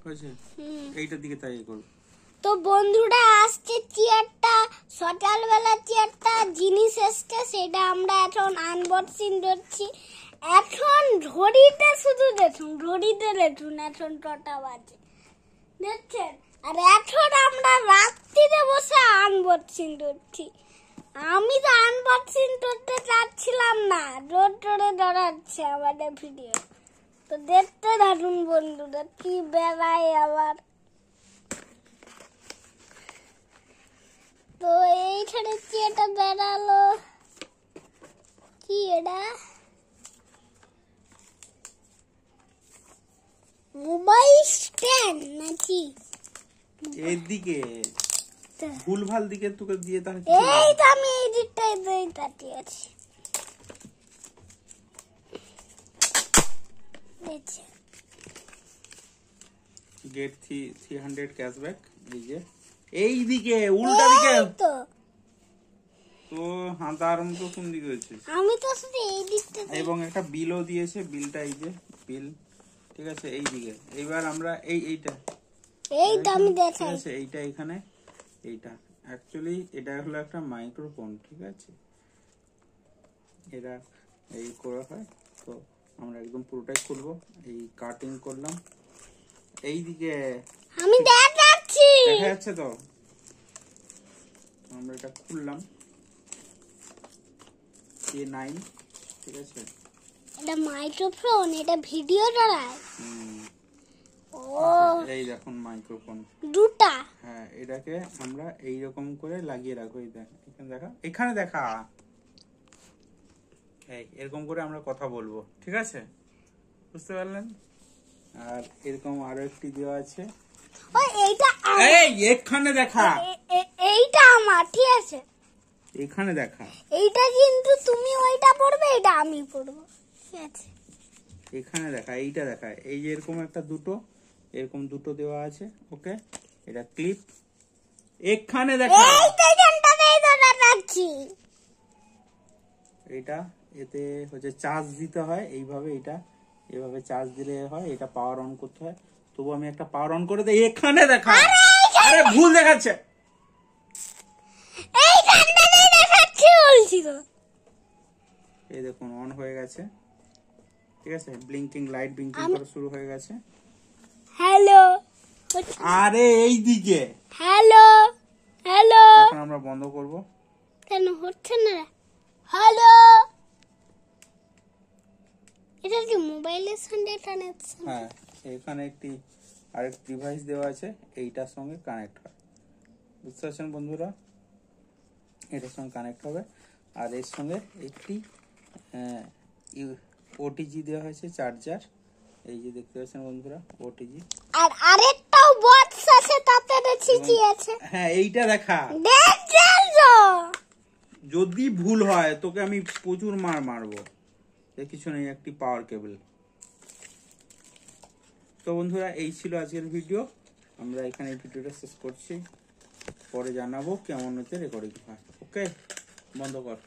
হয়েছে এইটার দিকে তাই করব। তো বন্ধুরা আজকে চেয়ারটা সকালবেলা চেয়ারটা জিনিস এসছে, সেটা আমরা এখন আনবক্সিং করছি। এখন ঘড়িতে শুধু দেখুন, ঘড়িতে দেখুন এখন কটা বাজে দেখছেন। আর এখন আমরা রাত্রিতে বসে আনবক্সিং করছি। আমি তো আনবক্সিং করতে চাচ্ছিলাম না, জোর করে ধরাচ্ছে আমাদের ভিডিও। তো দেখতে থাকুন বন্ধুরা কি বেড়ায় আবার। তো এইখানে কি এটা বেড়ালো, কি এটা মোবাইল স্ট্যান্ড নাকি? এইদিকে ভুলভাল দিকে তোকে দিয়ে তাহলে এই তো আমি এই দিকটাই তাকিয়ে আছি। Get 300 cashback. এই যে এইদিকে উল্টা দিকে তো হাতার মতো কোন দিকে হয়েছে? আমি তো শুধু এই দিকটা। এবং একটা বিলও দিয়েছে, বিলটা এই যে বিল, ঠিক আছে এইদিকে। এইবার আমরা এইটা এইটা আমি দেখাই। ঠিক আছে, এইটা এখানে, এইটা অ্যাকচুয়ালি এটা হলো একটা মাইক্রোফোন, ঠিক আছে। এটা এই করা হয়, তো আমরা একদম পুরোটাই খুলবো। এই কাটিং করলাম এইদিকে, আমি দেখাচ্ছি, দেখা যাচ্ছে তো। আমরা এটা খুললাম A9, ঠিক আছে। এটা মাইক্রোফোন, এটা ভিডিও ধরায়। ও এই দেখুন মাইক্রোফোন দুটা। হ্যাঁ, এটাকে আমরা এইরকম করে লাগিয়ে রাখবো। এই দেখ, এখানে দেখা, এখানে দেখা, এই এরকম করে আমরা কথা বলবো, ঠিক আছে, বুঝতে পারলেন। আর এরকম আরো একটি দেওয়া আছে। ও এইটা এই এখানে দেখা, এইটা আমার, ঠিক আছে। এখানে দেখা, এইটা কিন্তু তুমি ওইটা পড়বে, এটা আমি পড়বো, ঠিক আছে। এখানে দেখা, এইটা দেখা, এই যে এরকম একটা দুটো, এরকম দুটো দেওয়া আছে। ওকে, এটা ক্লিপ, এখানে দেখা, এটা এতে হচ্ছে চার্জ দিতে হয় এইভাবে, এটা এভাবে চার্জ দিলে হয়, এটা পাওয়ার অন করতে হয়। তবু আমি একটা পাওয়ার অন করে দেই, এখানে দেখা। আরে ভুল দেখাচ্ছে, এই দেখুন অন হয়ে গেছে, ঠিক আছে। ব্লিঙ্কিং লাইট ব্লিঙ্কিং করা শুরু হয়ে গেছে। হ্যালো, আরে এই দিকে হ্যালো হ্যালো, এখন আমরা বন্ধ করব। কেন হচ্ছে না? হ্যালো, এটা কি মোবাইলের সঙ্গে কানেকশন? হ্যাঁ, এখানে একটি আরেক ডিভাইস দেওয়া আছে, এইটার সঙ্গে কানেক্ট হয়, বুঝতে পারছেন বন্ধুরা। এটার সঙ্গে কানেক্ট হবে। আর এর সঙ্গে একটি ওটিজি দেওয়া হয়েছে, চার্জার। এই যে দেখতে পাচ্ছেন বন্ধুরা, ওটিজি। আর আরেকটাও বক্স আছে, তাতে দেখছি আছে। হ্যাঁ, এইটা দেখা, দেখছেন তো? যদি ভুল হয় তোকে আমি প্রচুর মারবো। কিছু নেই, একটি পাওয়ার কেবল। তো বন্ধুরা, এই ছিল আজকের ভিডিও। আমরা এখানে এই ভিডিওটা শেষ করছি, পরে জানাবো কেমন হচ্ছে রেকর্ডিং হয়। ওকে, বন্ধ কর।